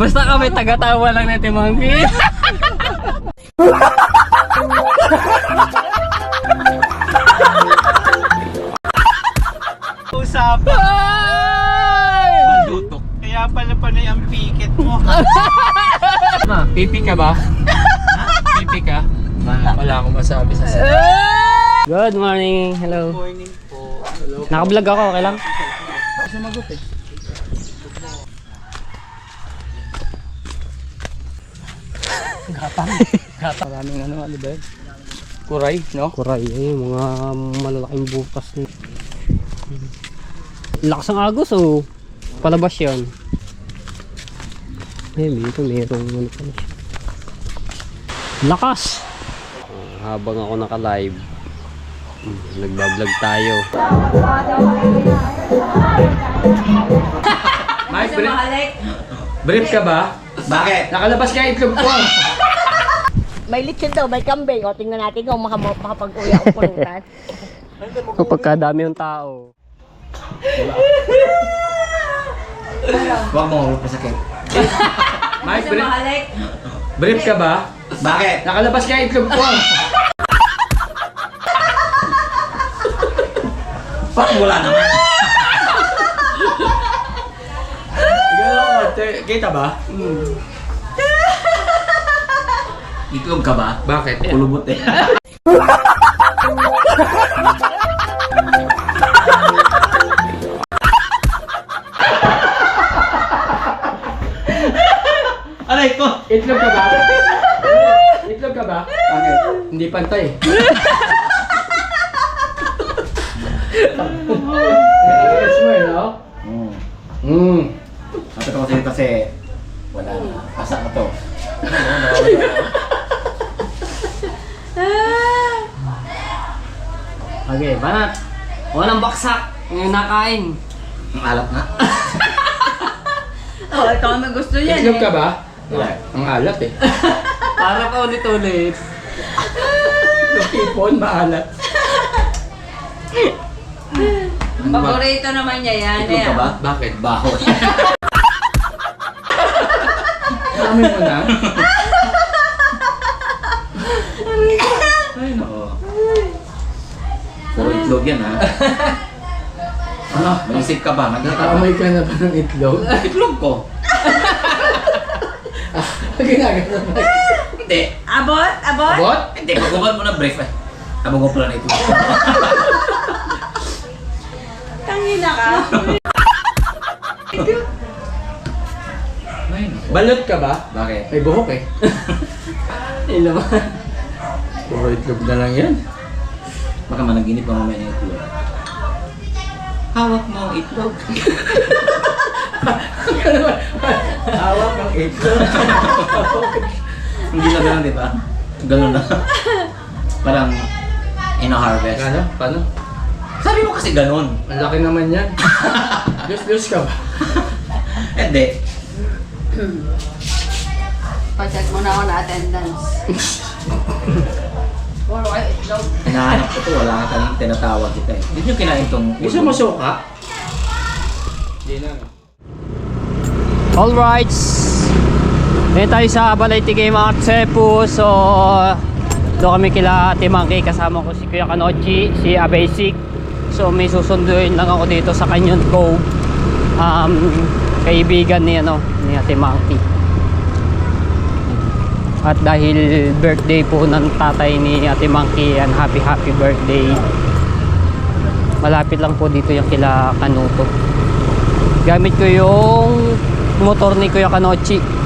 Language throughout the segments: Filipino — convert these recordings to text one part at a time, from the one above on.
Basta kami taga-tawa lang natin, Monkey. Usapan. Malutok. Kaya pala panay ang piket mo. Ma, pipi ka ba? Pipi ka? Wala akong masabi sa sa'yo. Good morning. Hello. Morning po. Hello. Naka-vlog ako, okay lang? Sumagot eh. Maraming ano ba yun? Kuray, no? Kuray, mga malalaking butas na. Lakas ang agos, oh. Palabas yun. Dito merong ano pala siya. Lakas! Habang ako naka-live, nagbablog tayo. Mike, brief ka ba? Bakit? Nakalabas ka itlog ko. May lechon daw, may kambing. O, tingnan natin kung makapag-uwi akong pulutan. Kapag kadami yung tao. Huwag mo pasakit. Mike, brief ka ba? Bakit? Nakalabas ka itlog ko. Pak mula naman. Kita ba? Itlog ka ba? Bakit? Kulubot eh. Aray ko! Itlog ka ba? Itlog ka ba? Bakit? Hindi pantay. Smile, no? Kapit ako sa'yo kasi wala na. Asa na to. Okay, banat. Walang baksak. Ngayon nakain. Ang alat na. Oh, ikaw may gusto niyan Itlog ka ba? Wala. Ang alat eh. Para pa ulit-ulit. Lupipon, maalat. Paborito naman niya yan. Itlog ka ba? Bakit? Baho. Dami mo na. Ay, no. Puro itlog yan ha. Ano? Maisip ka ba? Nakaamoy ka na ba ng itlog? Itlog ko. Ginagano ba? Hindi. Abot? Abot? Abot? Hindi. Pag-uman mo ng brief eh. Abang ko pala na itlog. Tangina ka. Ay, no. Balot ka ba? Bakit? May buhok eh. Ilaman. Puro itlog na lang yan. Baka managinip ka mamaya ng itlog. Hawak mo ang itlog. Hawak ng itlog. Hindi na gano'n, di ba? Gano'n na. Parang ina-harvest. Ano? Paano? Sabi mo kasi gano'n. Ang laki naman yan. Lus-lus ka ba? Hindi. Pacheck mo na ako na attendance. Puro kayo itlog. Hinahanap ko to. Wala ka tayong tinatawag kita eh. Hindi nyo kinain tong... Gusto mo suka? Hindi na. Alright. Ngayon tayo sa Balay-Tigay mga Cebu. So, doon kami kila Ate Monkey. Kasama ko si Kuya Kanochi, si Abasic. So, may susunduin lang ako dito sa Canyon Cove. Kaibigan ni Ate Monkey. At dahil birthday po ng tatay ni Ate Monkey, and happy birthday. Malapit lang po dito yung kila Kanuto. Gamit ko yung motor ni Kuya Kanochi.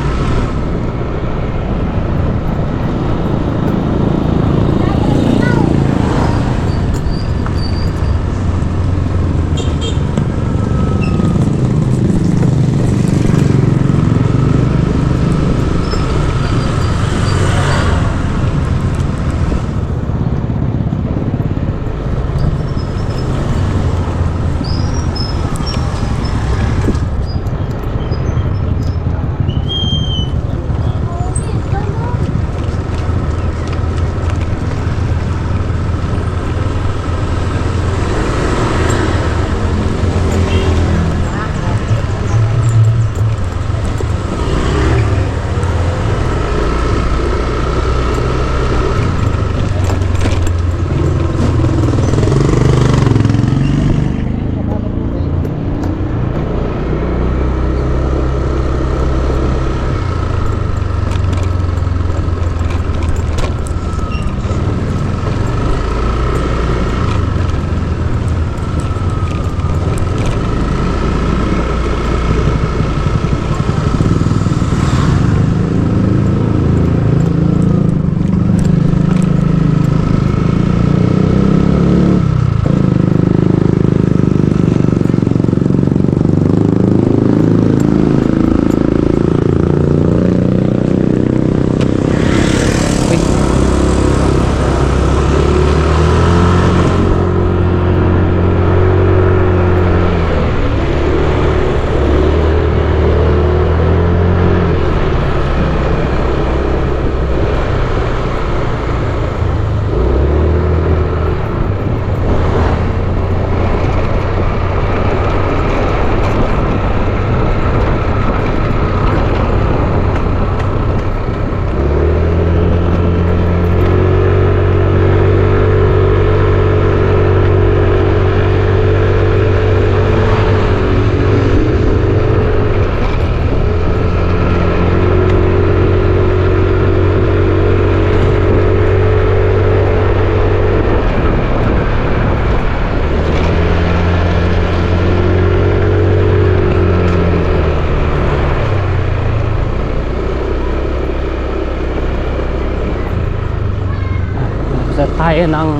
Sa tayo ng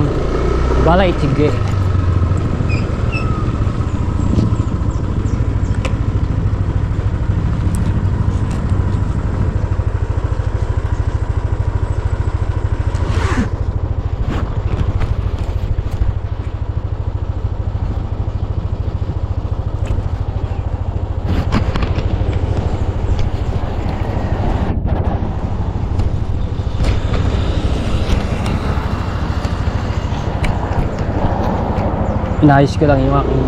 Balay Tige. Inayos ko lang yung aking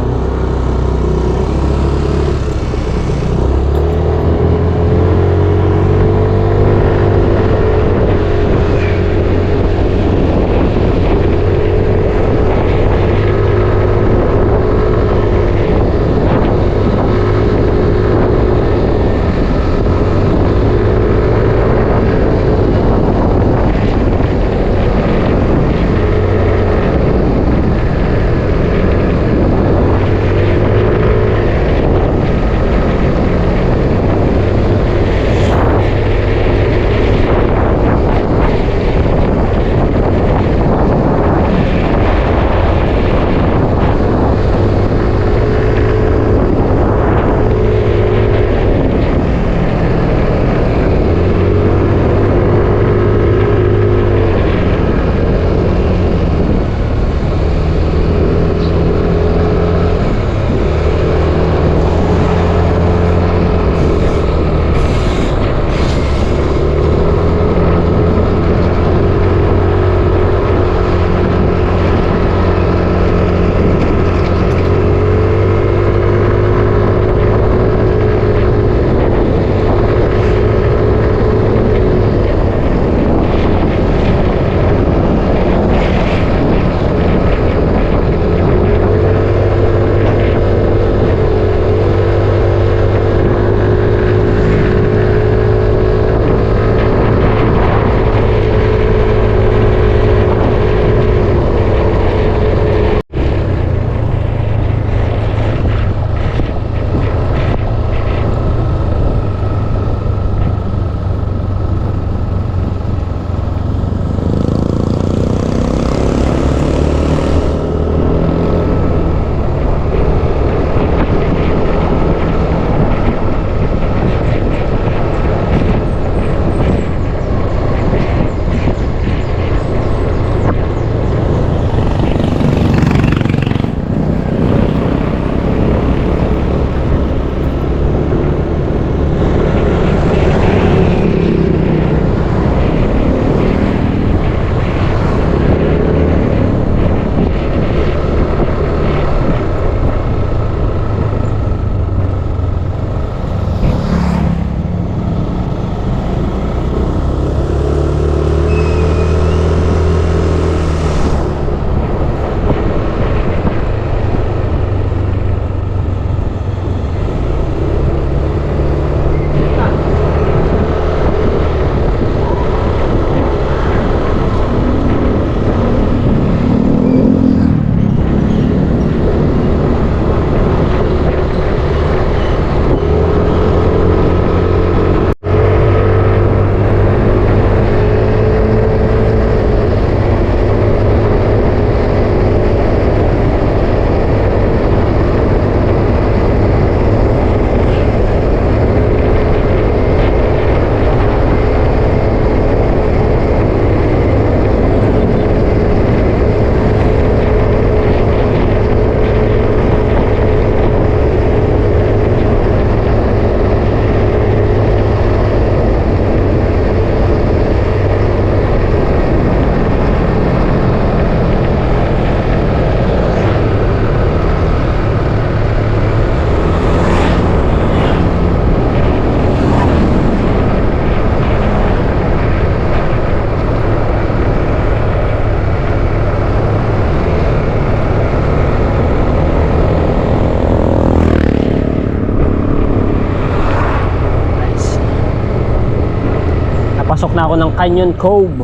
Pasok na ako ng Canyon Cove.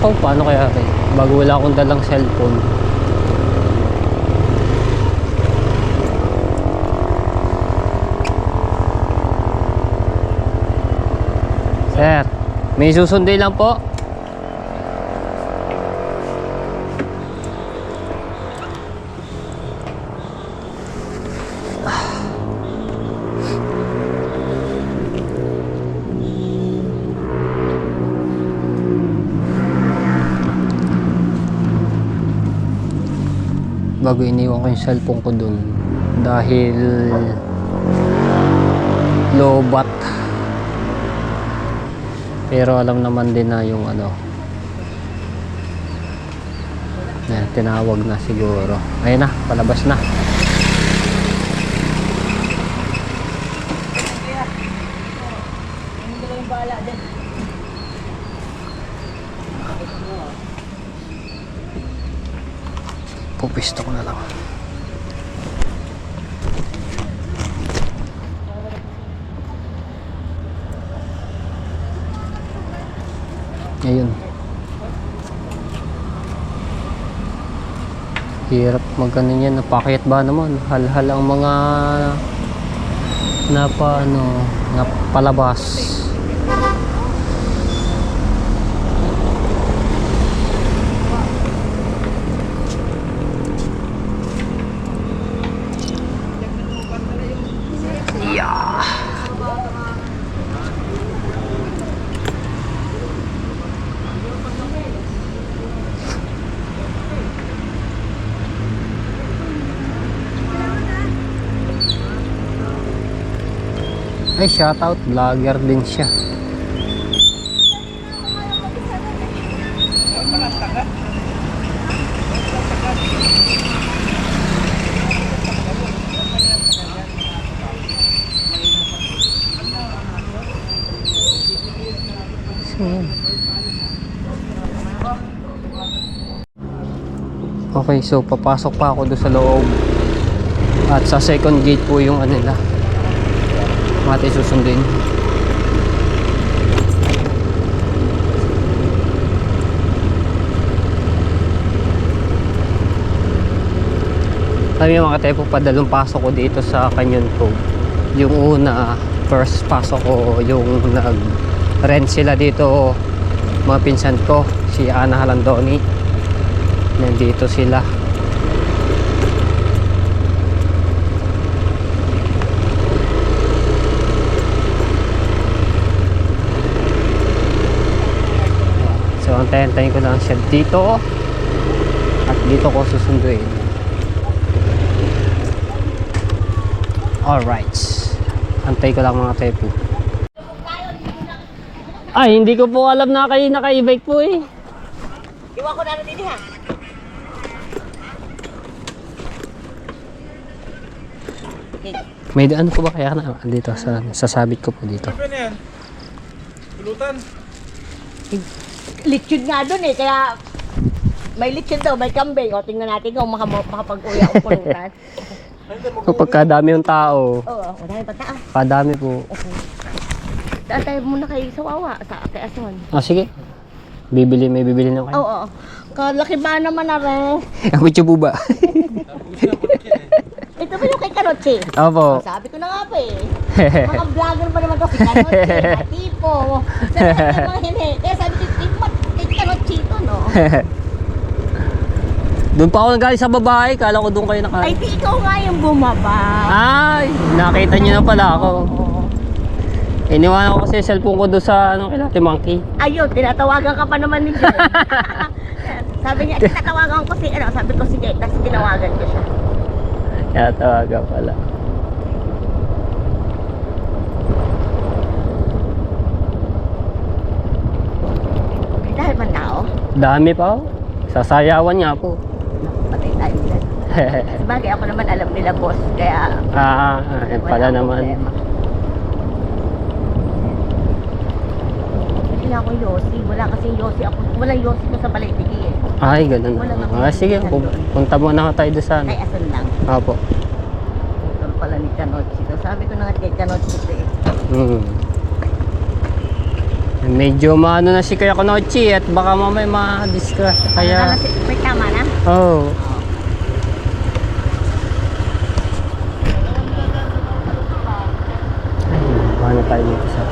Nako, paano kaya rin? Bago wala akong dalang cellphone. Sir, may susundin lang po. Bago iniwan ko yung cellphone ko dun dahil lobat. Pero alam naman din na yung ano, tinawag na siguro. Ayun na, palabas na. Pupisto ko na lang. Ayun. Hirap magkano yan. Napakit ba naman? Hal-hal ang mga napalabas. Yeah. Ay, shoutout, vlogger din siya. Okay, so papasok pa ako doon sa loob. At sa second gate po yung ano nila. Mati susundin. Kami mga katepo, padalong pasok ko dito sa Canyon Cove. Yung una, first pasok ko, yung nag-rent sila dito, mga pinsan ko, si Ana Halandoni. Nandito sila. So, antayin ko lang siya dito. At dito ko susunduin. Alright. Antay ko lang mga tepo. Ay, hindi ko po alam na kayo naka-e-bike po eh. Iwan ko na din ha. May daan po ba kaya na dito sa sasabit ko po dito? Ano yan? Pulutan? Lechon nga doon eh, kaya may lechon daw, may kambing. O, tingnan natin kung makapag-uwi ako pulutan. Kapag kadami yung tao, Oo, wala yung pataas. kadami po. Daan tayo muna kay Sawawa, kay Ason. Ah, sige. May bibili na kayo. Oo, kalaki ba naman na rin? Ako po ba? Ito ba yung kay Karoche? Opo. Sabi ko na nga pa eh. Mga vlogger pa naman to si Karoche, tipo. Sabi ko naman hindi. Kaya sabi ko, kay Karoche ito, no? Doon pa ako nagaling sa babae, kala ko doon kayo Ay, nakain. di ikaw nga yung bumaba. Ay, nakita niyo na pala ako. Oo. Iniwanan ko kasi yung cellphone ko doon sa kila Ate Monkey. Ayun, tinatawagan ka pa naman ni John. Sabi niya, tinatawagan ko si, sabi ko sige, tapos tinawagan ko siya. Kaya tawagan pala. Dahil man tao, Dami pa oh. Sasayawan niya po. patay tayo dyan. Sabagay ako naman alam nila boss, kaya Yan pala wala naman. problema. Hindi na ako Yossi, wala kasi Yossi ako, walang Yossi ko sa Balaytigi eh. Ay, ganun. Wala nga po. Sige, punta muna tayo doon sa ano. Kay Asan lang. Opo. Ito pala ni Canochi. Sabi ko na nga kay Canochi ito eh. Medyo maano na si Kuya Konochi at baka mamaya ma-discrash kaya... May tama na? Oh. Paano tayo dito sa...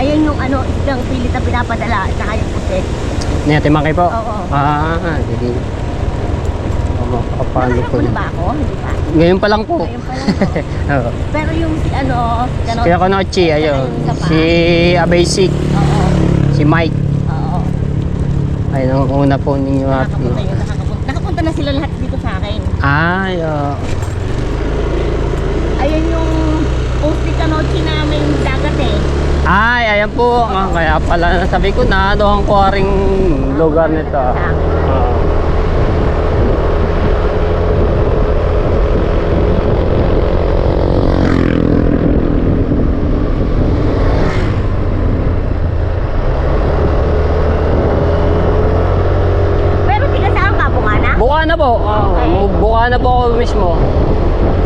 Ayun yung ano, isang pilit na pinapadala at saka yung puti. Ni Ate Maki po? Oo. Sige. Paano po? Ano ba ako? Hindi pa. Ngayon pa lang po. Ayun pa lang. Oo. Pero yung si ano, ganon. Kuya Konochi, ayun. Si Abasic, Oo. si Mike. Oo. Ayun ang una po ninyo happy. Nakakapunta yun, nakapunta na sila lahat dito sa akin. Ay, Ayun yung Usti Kanochi namin dagat eh. Ay, ayan po. Kaya pala sabi ko na ano ang kuwaring lugar nito. Pero tiga saan ka, Bungana? Buka na po. Okay. Buka na po ako mismo.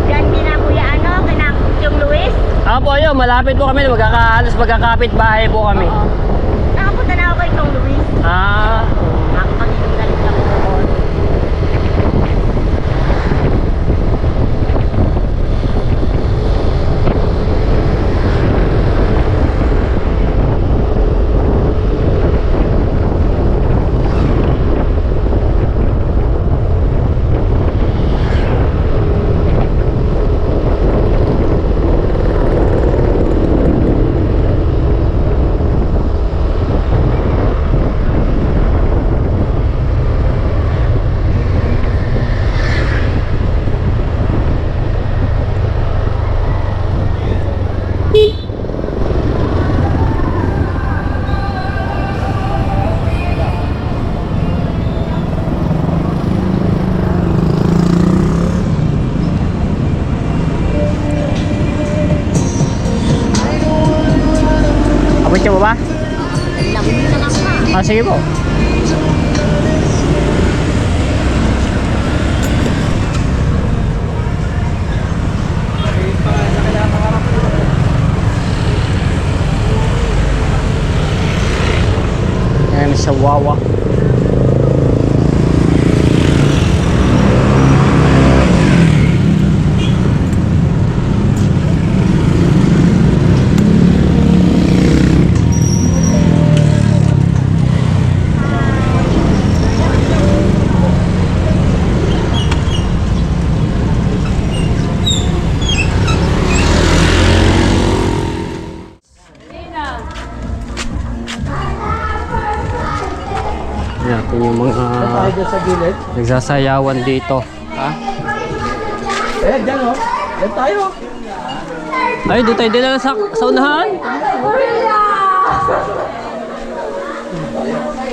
Diyan din na kuya ano, kinakot yung Luis. Po, ayun, malapit po kami. Halos magkakapit bahay po kami. Oo. Nakapunta na ako kay Tong Luis. Ako magiging galit lang ko doon. Abot niyo ba? Lamin na lang ka. Sige po. Yan sa Wawa. Natin yung mga sa gilid. nagsasayawan dito. Dyan o. Dyan tayo. Ay, doon tayo dinala sa unahan.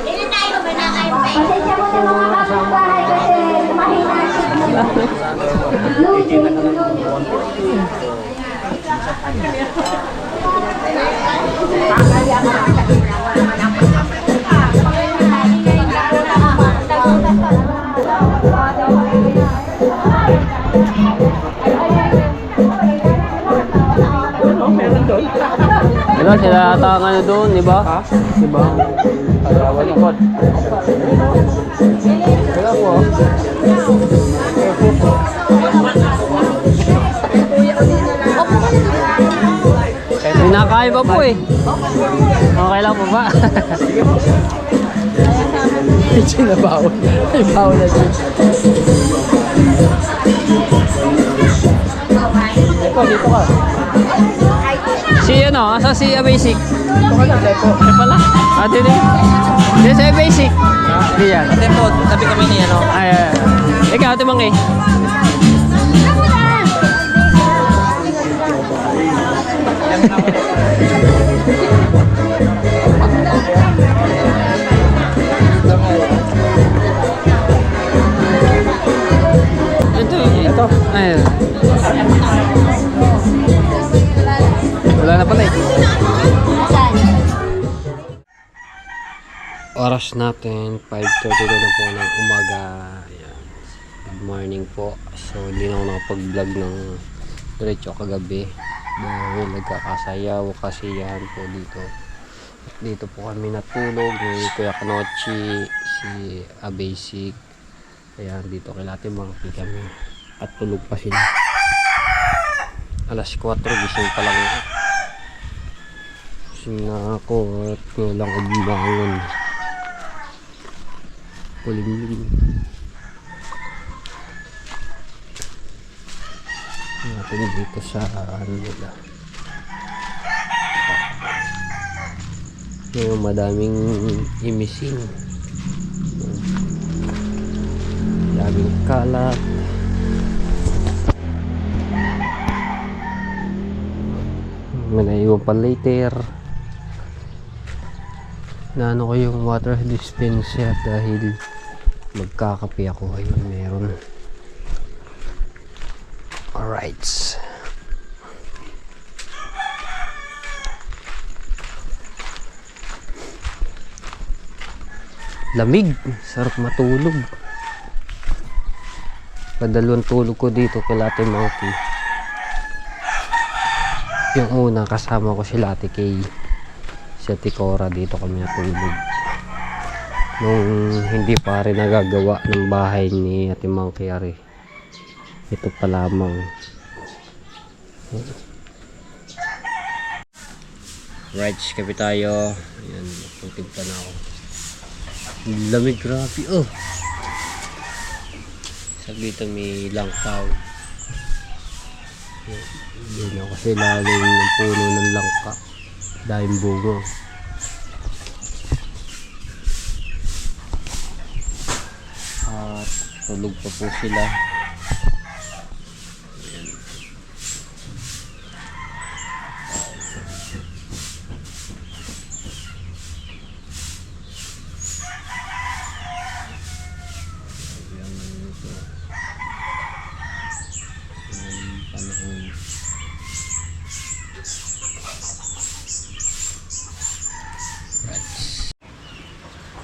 Hindi tayo ba na kayo pa? Pasensya mo na mga kapitbahay kasi mahina Wala sila ata ang ano doon, di ba? Di ba? Alawan ikot. Wala po. Pinakain pa po eh. Okay lang po ba? Sinabaw. Ay, bawal na dyan. Dito ka. Si ano, asa si Basic? Dito ka lang, Depo. Ay pala. Dito eh. Dito si Basic. Di yan. Tempo, tabi kami ni ano. Ay. Ikaw, Ate Mangki. Ito eh. Ito. Ayun. Wala na pala eh. Oras natin 5:32 na po ng umaga. Ayan. Good morning po. So hindi na ako nakapag-vlog ng diretso kagabi dahil nagkakasayaw kasiyahan po dito. At dito po kami natulog ni Kuya Kanochi, si Abasic. Ayan, dito kay Ate Monkey kami at tulog pa sila. Alas 4 gising pa lang ako. Gising na ako at ngayon lang ako bumangon. Kulimlim natin dito sa ano nila. Ngayon madaming imising, daming kalat. May naiwan pa later na ano ko yung water dispenser dahil magkakape ako. Ayun, meron. Alright, lamig, sarap matulog. Padalawang tulog ko dito kay Ate Monkey. Yung una kasama ko si Ate Kay, si Ate Cora, dito kami natulog nung hindi pa rin nagagawa ng bahay ni Ate Monkey. Ari, ito pa lamang. Right, kape tayo. Ayan, putig pa na ako. Lamig, grabe. Oh, sabi dito may langkaw. Yun ako kasi lalim ng puno ng langka dahil bungo. At tulog pa po sila. Ayan.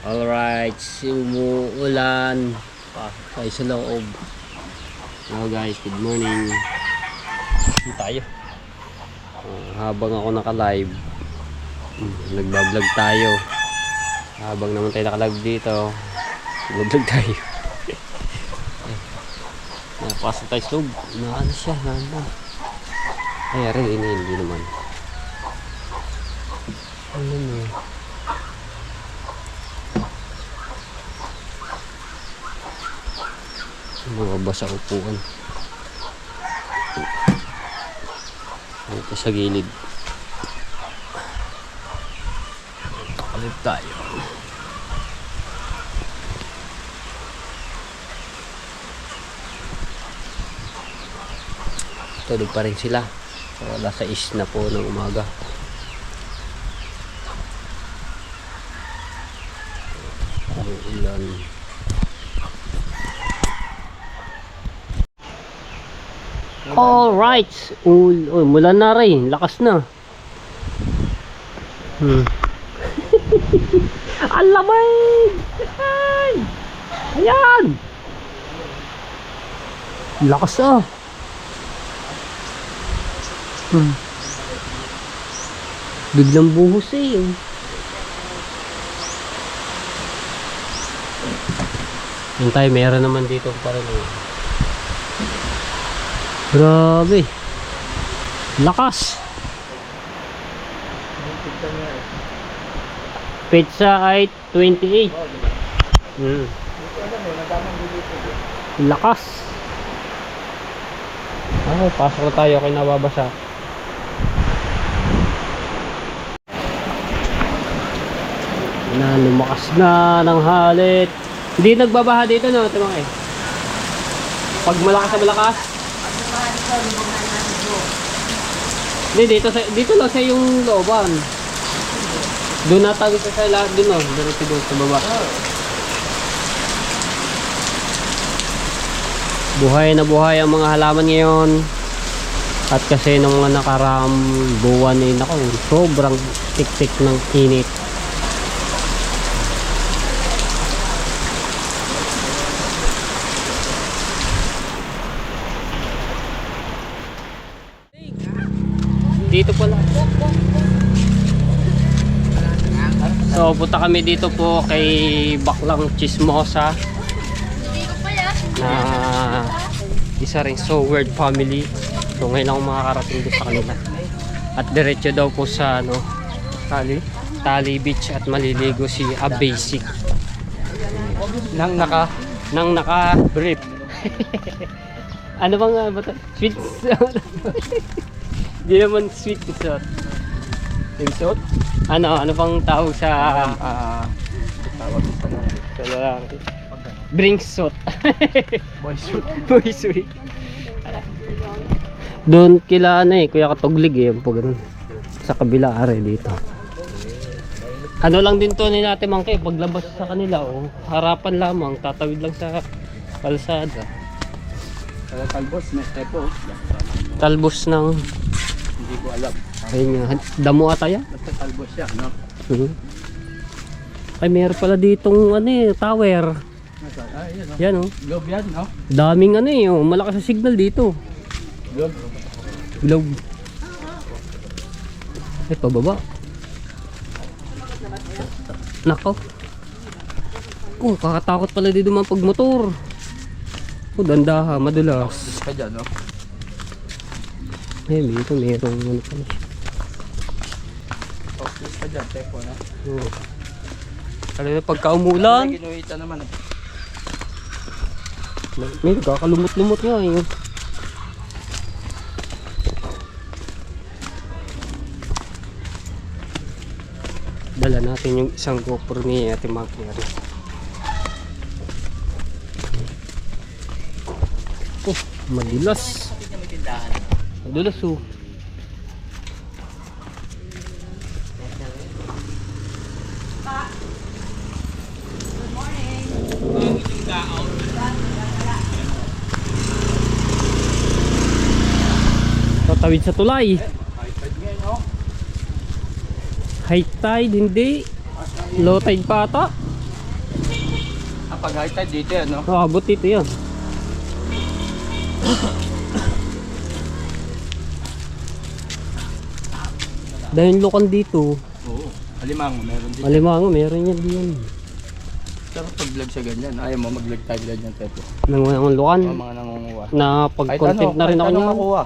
Alright, umuulan. Pasok tayo sa loob. Hello guys, good morning. Dito tayo. Habang ako naka-live, nagbablog tayo. Habang naman tayo naka-live dito, nagbablog tayo. Napasok tayo sa loob. Ano siya? Ano? Ay, rin, hindi naman. Ano mo? Mga basa upuan. Ito sa gilid. Kalip tayo. Tulog pa rin sila. So, alas 6 na po ng umaga. Ang ulan. Alright, mula na rin, lakas na. Ang lamig! Ay! Ayan! Lakas ah. Biglang buhos eh. Yung tayo, meron naman dito pa rin. Grabe. Lakas. Pizza ay 28. Lakas. Pasok na tayo kay nababasa. Lumakas na ng halit. Hindi nagbabaha dito, no? Ito mga pag malakas na malakas. Hindi, dito lang sa yung looban. Doon natawid sa lahat doon, no? Doon sa baba. Buhay na buhay ang mga halaman ngayon. At kasi nung mga nakaraang buwan ay nako, sobrang tik-tik ng init. dito pala. So, punta kami dito po kay Baklang Chismosa na isa rin So Weird family. So, ngayon ako makakarating doon sa kanila. At diretso daw po sa ano, Tali Beach at maliligo si Basic. Nang naka-brief. Ano bang sweet? Di naman sweet suit. Swimsuit? Ano bang tawag sa Tawag sa na. sa lalaki? Bring suit. Boy suit. Boy suit. Doon kila ano eh, Kuya Katuglig eh, yung po ganun. Sa kabila are dito. Ano lang din to ni Ate Mangke, paglabas sa kanila oh, harapan lamang, tatawid lang sa kalsada. Talbos, may tepo. Talbos ng Hindi ko alam. ayun nga, damo ata yan. Basta talbos siya, no? Ay meron pala ditong ano eh, tower. Yun, no? Yan oh. Globe yan, no? Daming ano eh, oh, malakas sa signal dito. Globe. Globe. Ay, pababa. Nako. Oh, kakatakot pala dito mga pagmotor. Oh, dandaha, madulas. Tapos ka dyan, no? Eh, dito merong ano pala siya. Tapos ka dyan, tepo, no? Oh. Kala na pagka umulan, Ginuhita naman, eh. may kakalumot-lumot nga eh. Dala natin yung isang GoPro ni Ate Maki. Oh, madulas. Madulas oh. Tatawid sa tulay. High tide, hindi. Low tide pa ata. Pag high tide dito yan, no? Abot dito yan. Dahil lukan dito. Oo. Alimango, meron dito. Alimango, meron yan diyan. Pero pag vlog sa ganyan, ayaw mo mag-vlog tayo ganyan, tepo. Nangunguhan lukan. Mga nangunguha. Na pag-content na rin ako kahit niyan. anong makuha.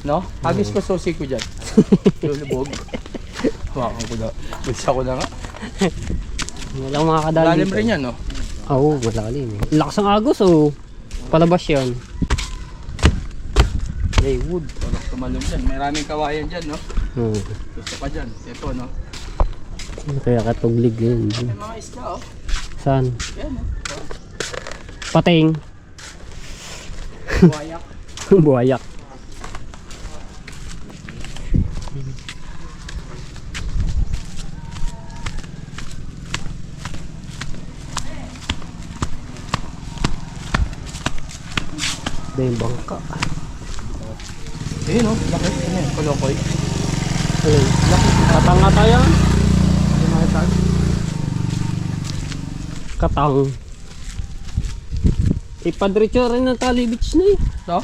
No? Hagis ko susi ko dyan. Lulubog. Hawakan ko na. Bulsa ko na nga. Walang makakadali. Lalim rin yan, no? Oo, malalim. Lakas ang agos oh. Palabas yan. Hey, wood. Parang tumalong dyan. Maraming kawayan dyan, no? Gusto pa dyan. Ito, no? Kaya katuglig yun. May mga isda, oh. Saan? Yan, no? Pating. Buhayak. Buhayak. Ito yung bangka. Eh, no? Laki. Ano yan? Kolokoy. Ayun. Katang-ata yan. Yung mga tag. Katang. Ipadretso rin ng Tali Beach na eh. Ito?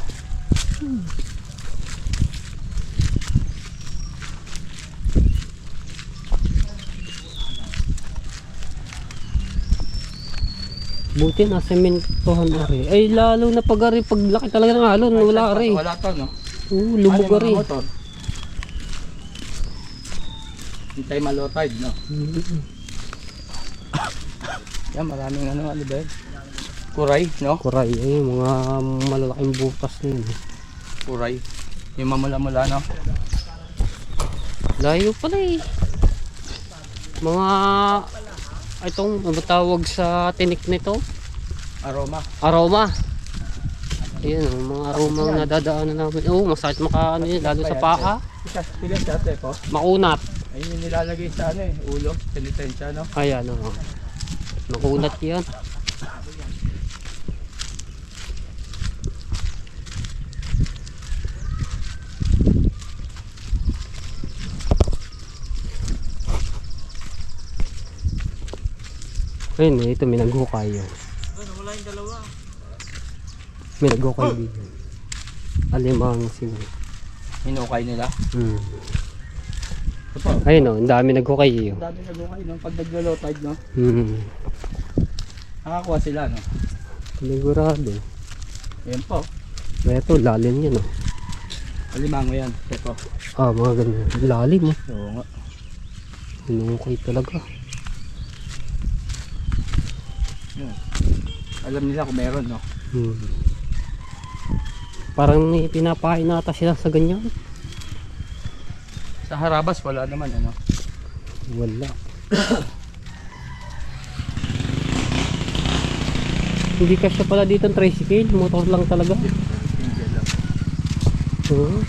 Buti na sementohan ari. Ay lalo na pag ari, pag laki talaga ng alon, wala ari. Wala to, no? Lubog Ano yung ari. mga motor? Hintay malo tide, no? Yan, maraming ano ba yun? Kuray, no? Kuray, ay mga malalaking butas na yun. Kuray. Yung mamula-mula, no? Layo pala eh. Mga itong ano tawag sa tinik nito? Aroma. Aroma. Ayun, mga aroma na nadadaanan namin. Oo, masakit maka ano yun, lalo sa paa. Pilas dati po. Makunat. Ayun yung nilalagay sa ano eh, ulo, penitensya, no? Ayan, oo. Makunat yan. Ayun, ito may naghukay yun. Wala yung dalawa. May naghukay dito. Alimang sino. hinukay nila. Ito po. Ayun o, ang dami nagkukay eh. Ang dami nagukay, no? Pag naglo-low tide, no? Nakakuha sila, no? Sigurado. Ayan po. Ito, lalim yan o. Alimango yan. Ito. Ah, mga ganyan. Lalim o. Oo nga. Hinukay talaga. Yan. Alam nila kung meron, no? Parang may pinapain nata sila sa ganyan. Sa harabas, wala naman, ano? Wala. Hindi kasya pala dito ang tricycle. Motor lang talaga. Single lang. Oo.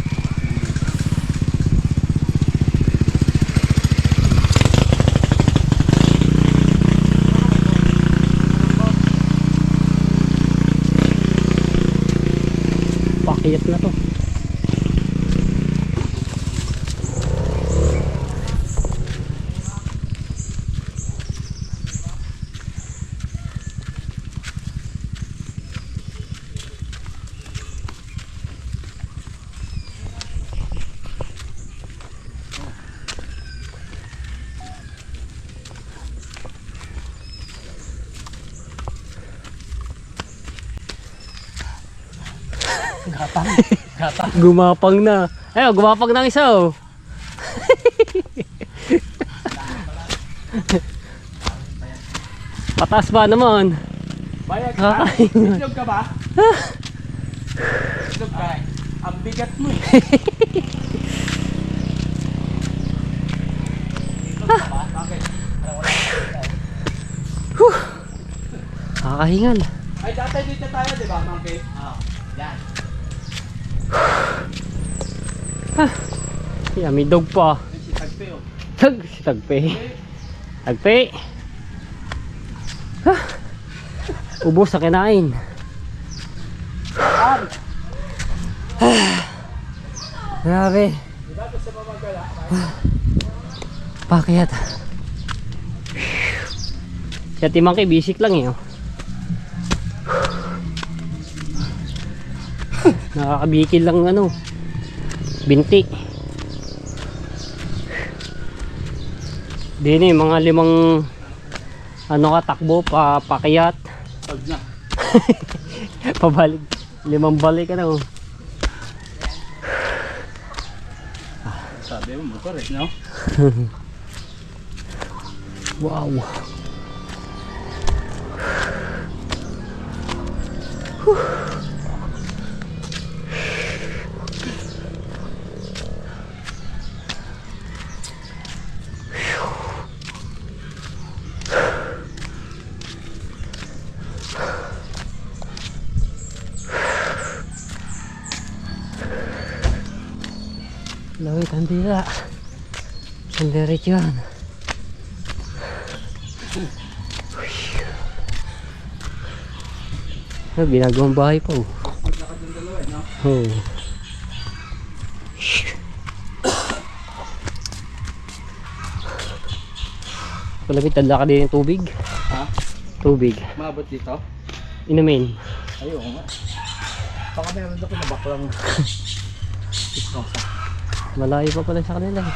Pakiyat na to. Gumapang na. Ayun, gumapang na isa oh. Patas ba naman? Bayag ka? Kakain. Itlog ka ba? Itlog ka? Ang bigat mo. Kakahingal. Ay, dati dito tayo, di ba, Monkey? Oo. Yan. Yeah, may dog pa. Si Tagpe, oh. Si Tagpe. Tagpe. Ubos sa kinain. Grabe. Pakyat. Kaya timangki, basic lang eh. Oh. Nakakabikil lang ano. Binti. Dini mga 5 ano ka takbo pakyat. Pag na. Pabalik. 5 balik ano. Sabi mo, motor eh, no? Wow. Lawit ang dila. Ang diretso yan. Ginagawang bahay pa oh. Maglakad ng dalawa eh, no? Oh. Palapit tanda ka din yung tubig. Ha? Tubig. Maabot dito? Inumin. Ayun nga. Baka meron doon na baklang. Malayo pa pala sa kanila eh.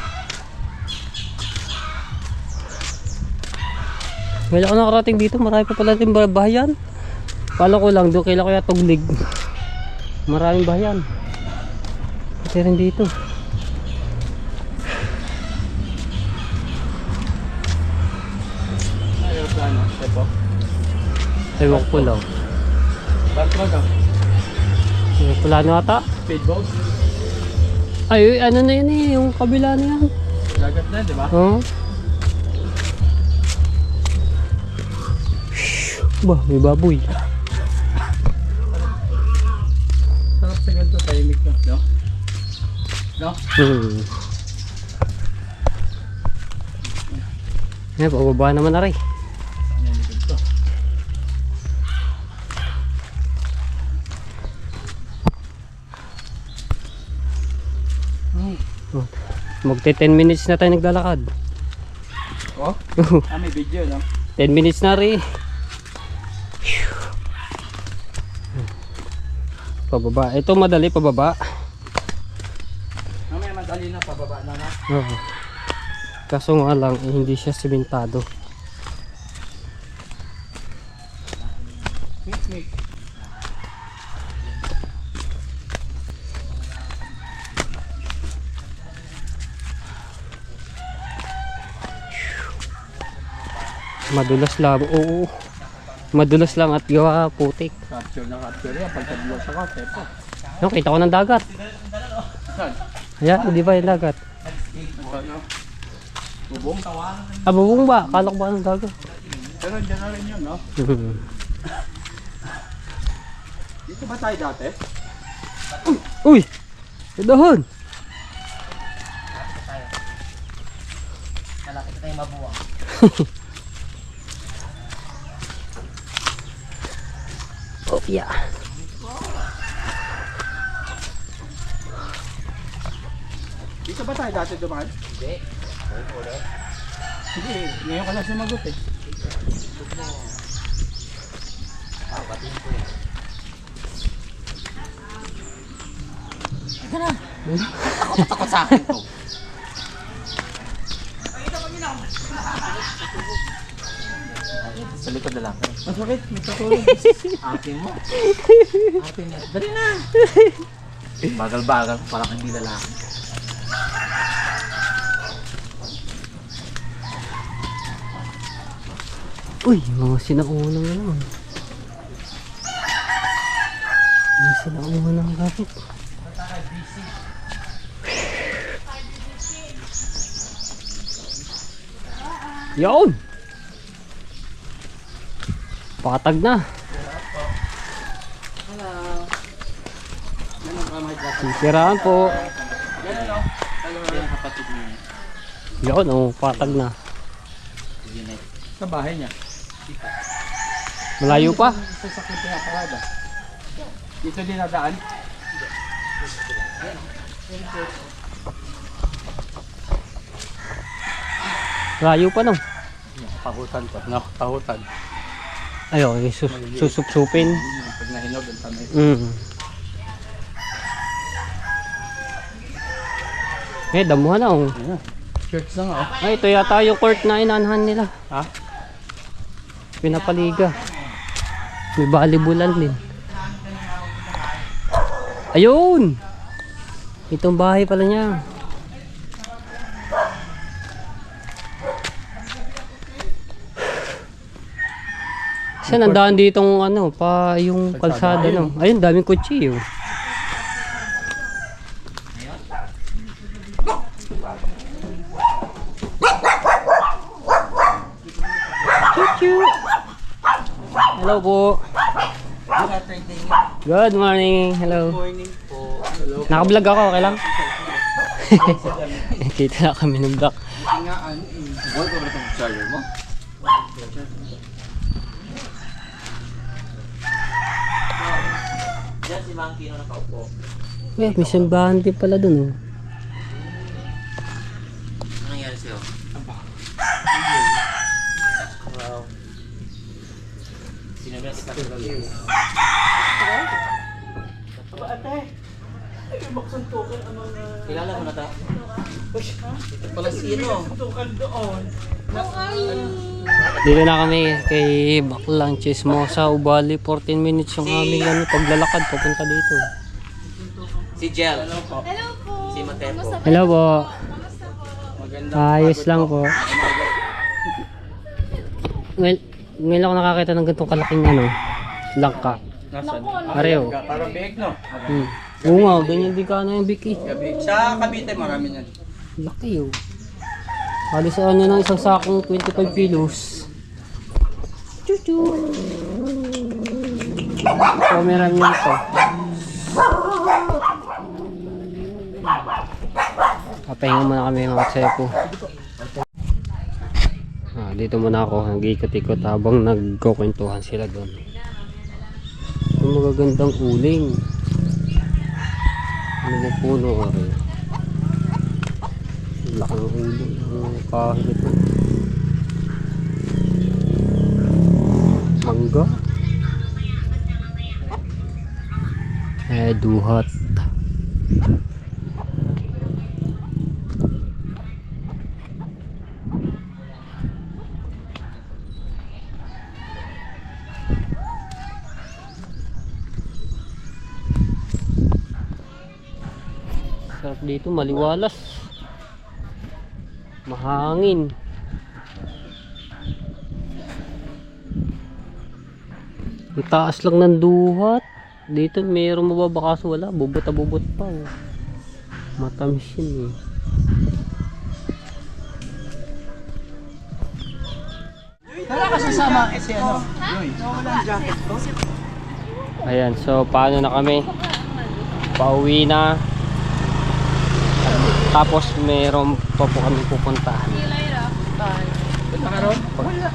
Ngayon ako nakarating dito, marami pa pala rin bahayan. Pala ko lang, doon kailan ko yung tuglig. Maraming bahayan. Kasi rin dito. Ayaw plano, Tepo. Ewan ko lang. Bartrog ah. Wala na ata. Speedboat. Ay, ano na yan eh, yung kabila na yan. Dagat na, di ba? Oh. Bah, may baboy. Sarap sa ganito, tahimik na, no? No? Eh, pababa naman na rin. Yan, likod to. Oh. Magte 10 minutes na tayo naglalakad. Oh? May video, no? 10 minutes na rin. Pababa. Ito madali pababa. kanina, pababa na na. Oo. Kaso nga lang, hindi siya simentado. Mik. Madulas lang. Oo. Madulas lang at gawa putik. Capture na capture yan. Pagkablo sa ka, tepo. Yung kita ko ng dagat. Saan? Ayan, hindi ba yung dagat? Ano? Bubong? Bubong ba? Kala ko ba ng dagat? Pero dyan na rin yun, no? Dito ba tayo dati? Uy! May dahon! Malaki tayo mabuwang. Oh, yeah. Dito ba tayo dati dumaan? Hindi. Hindi, ngayon ka lang sumagot eh. Papatiin ko yan. Ika na. Takot sa akin to. Sa likod na lang. Masakit, matutulog. Atin mo. Atin niya. Dali na. Bagal-bagal. Parang hindi lalaki. Uy, mga sinaunang naman. Mga sinaunang gamit. Yun! Patag na. Sisiraan po. Yun, oh, patag na. Sa bahay niya. Malayo pa. Sasakit niya parada. Dito din nadaan. Malayo pa no. Pahutan pa. No, pahutan. Ayaw, susupsupin. Pag nahinog, ang tamay. Damuhan na oh. Ayan. Church na nga oh. Ay, ito yata yung court na inanahan nila. Ha? Pinapaliga. May volleyballan din. Ayun! Itong bahay pala niya. Kasi nandaan ditong ano, pa yung kalsada no. Ayun, daming kotse oh. Choo-choo! Hello po. Good morning. Hello. Morning po. Naka-vlog ako, okay lang? Kita na kami ng vlog. Tingaan eh. Huwag ko ba itong charger mo? Diyan si Monkey na nakaupo. May simbahan din pala dun oh. Ano nangyari sa'yo? Wow. Sino ba si Patrick? Kilala mo na ta? Ito pala sino? Dito na kami kay Baklang Chismosa, Ubali. 14 minutes yung aming ano, paglalakad papunta dito. Si Jel. Si Matepo. Hello po. Maganda. Ayos lang po. Ngayon ako nakakita ng ganitong kalaking ano, langka. Nasaan? Pareho. Parang biig no? Oo nga, ganyan din ka na yung biki. Gabi. Sa Cavite marami niyan. Laki oh. Halos ano ng isang sakong 25 kilos. Chuchu. Camera niya ito. Papahinga muna kami mga tsepo. Dito muna ako nag-ikot-ikot habang nagkukwentuhan sila doon. Yung magagandang uling. Ano ba puno ka rin? Laki ng uling. Ang kahit ito. Mangga. Duhat. Sarap dito, maliwalas. Mahangin. Ang taas lang ng duhat. Dito mayroong mababa kaso wala. Bubot pa. Oh. Matamis yun eh. Tara kasi sama si ano. Wala jacket ko. Ayan, so paano na kami? Pauwi na. Tapos meron pa po kami pupuntahan.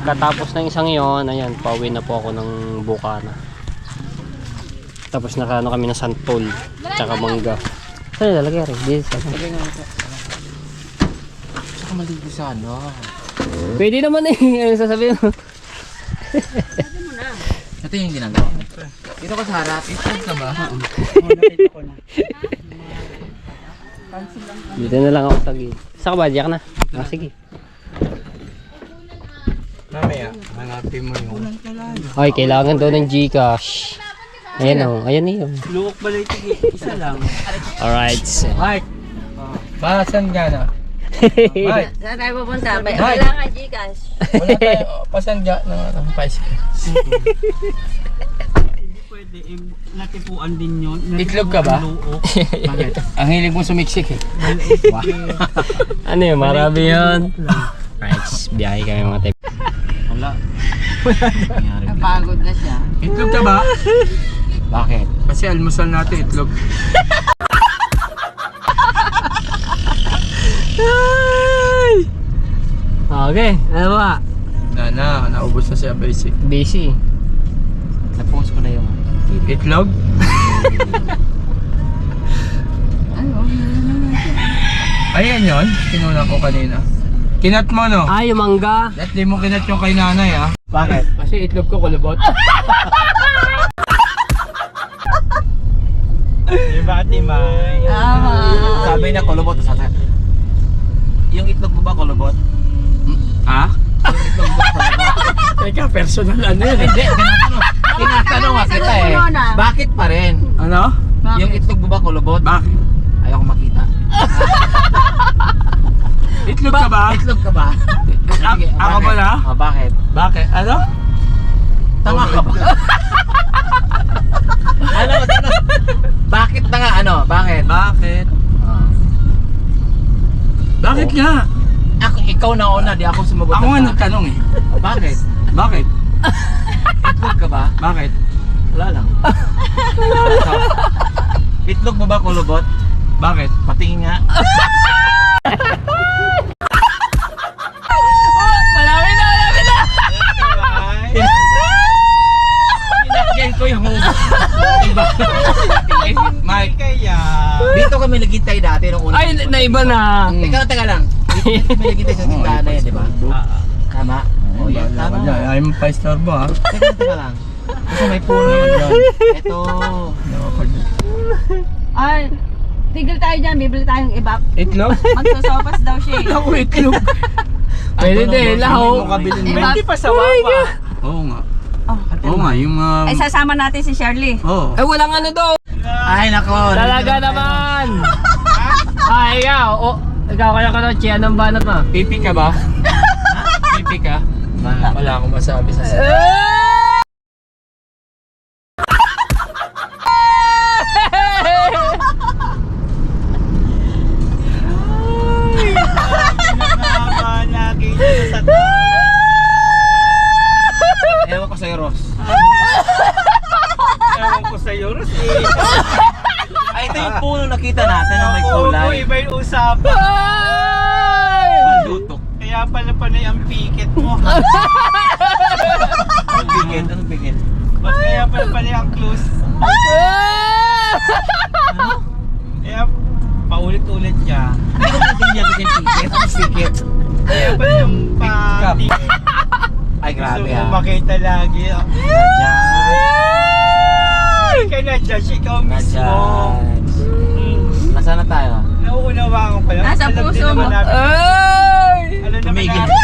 Katapos ng isang yon, ayan, pauwi na po ako ng Bukana. Tapos nakaano kami ng santol, tsaka mangga. Saan lalagay rin? Dito sa Saka maligo sana. Pwede naman eh, ano sasabihin mo? Ito yung ginagawa mo. Dito ka sa harap. Itlog ka ba? Dito na lang ako sa gilid. Saan ka ba? Diyak na? Ah, sige. Mamaya, hanapin mo yung Ay, kailangan daw ng Gcash. Ayan o, ayan yun. luwak balay isa lang. Alright. So. Mike! Pasan ka na? Mike! Saan tayo pupunta? Mike. Kailangan Gcash. Wala tayo pasan ka ng bicycle. Pwede, natipuan din yun. Itlog ka ba? Bakit? Ang hilig mo sumiksik eh. Ano yun, marami yun. Alright, biyahe kami mga tayo. Wala. Napagod na siya. Itlog ka ba? Bakit? Kasi almusal natin itlog. Okay, ano ba? Naubos na siya basic. Busy. Na-post ko na yung Itlog? Ayan yun, kinunan ko kanina. Kinat mo no? Ah, yung mangga. At di mo kinat yung kay nanay ah. Bakit? Kasi itlog ko kulubot. Diba, Timay? Tama. Sabi na kulubot. Yung itlog mo ba kulubot? Ah? Yung itlog mo ba kulubot? Teka, personal ano yun eh. Hindi, tinatanong nga kita eh. Bakit pa rin? Ano? Yung itlog mo ba kulubot? Bakit? Ayoko makita. Itlog ka ba? Itlog ka ba? Sige, ako bakit? pala? Oh, bakit? Bakit? Ano? Tanga ka ba? Ano? Bakit na nga ano? Bakit? Bakit? Oh. Bakit nga? Ikaw na una, di ako sumagot. Ako nga ng nagtanong eh. Bakit? Bakit? Itlog ka ba? Bakit? Wala lang. Itlog mo ba kulubot? Bakit? Patingin nga. Malami na! Pinakyan ko yung iba. Mike, Kaya, Dito kami naghintay dati nung una. Ay, naiba na. Teka lang. Dito kami naghintay sa tindahan na yan, di ba? Tama? O yan, tama. Ayaw mo pa istorbo ha. Teka lang. Kasi may puno yun dyan. Ito. Ay, tigil tayo dyan. Bibili tayong iba. Itlog? Magsasopas daw siya eh. Ako itlog. Pwede din, laho. Iba. hindi pa sa wawa. Oo nga. Oh. Oo nga, yung Ay, sasama natin si Shirley. Oo. Ay, walang ano daw. Ay, nako. Talaga naman. Ay, ikaw. O, ikaw kaya ka noche. Anong banat mo? Pipi ka ba? Pipi ka? Wala akong masabi sa Ewan ko sa'yo, Ross. Ewan ko sa'yo, Ros. Ay, ito yung puno nakita natin na may kulay. Iba yung usapan. Maldutok. Kaya pala panay ang piket mo. Anong bigit? Anong bigit? Ba't kaya pala panay ang close? Kaya paulit-ulit siya. Hindi ko maintindihan kasi yung pikit. Anong pikit? Kaya pala yung pati. Ay, Gusto grabe mo ah. makita lagi. Ay, kaya na-judge ikaw mismo. Na-judge. Nasaan na tayo? Nauunawaan ko pala. Nasa Alam din puso naman mo. namin- Alam naman Tumigil. namin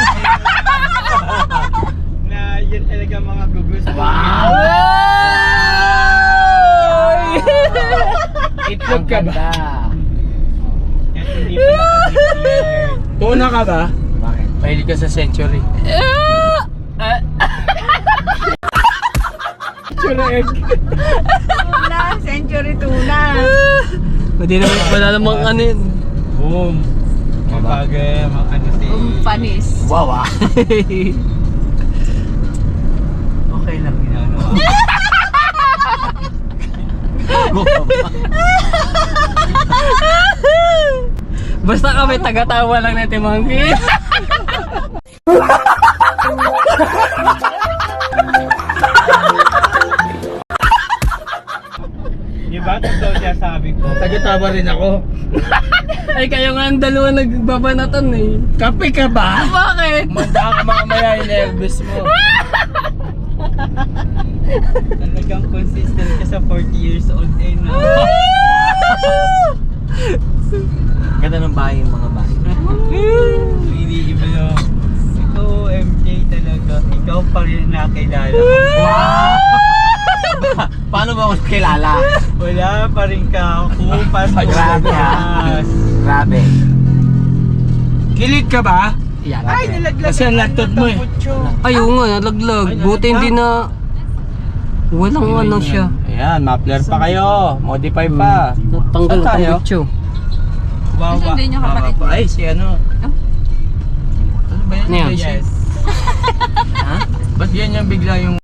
na yun talaga mga gugusto. Itlog Ang ka ba? ganda. Tuna ka ba? Bakit? Mahilig ka sa Century. Century egg. Tuna, century tuna. Hindi naman, wala namang ano yun. Boom. Bagay, ano si... Panis. Wow ah. Okay lang ginagawa. Basta kami taga-tawa lang natin Monkey. Di ba? Totoo siya sabi ko. Taga-tawa rin ako. Ay kayo nga ang dalawa nagbabanatan eh. Kape ka ba? Bakit? Manda ka mamaya yung nervous mo. Talagang consistent ka sa 40 years old eh, no? Ganda ng bahay yung mga bahay. Really, iba yung... Ikaw, MJ talaga. Ikaw pa rin nakilala ko. Wow! Paano ba ako kilala? Wala pa rin ka. Kupas, Grabe, ha? Grabe. Kilig ka ba? Yan. Ay, nilaglag. Kasi ang laptop mo eh. Ayaw nga, nalaglag. Buti hindi na... Walang ano siya. Ayan, muffler pa kayo. Modify pa. Natanggal Saan ang tayo? bitso. Wawa. Asan din yung kapatid? Ay, si ano? Ano ba yan? Ano yan? Yes. Ha? Ba't yan yung bigla yung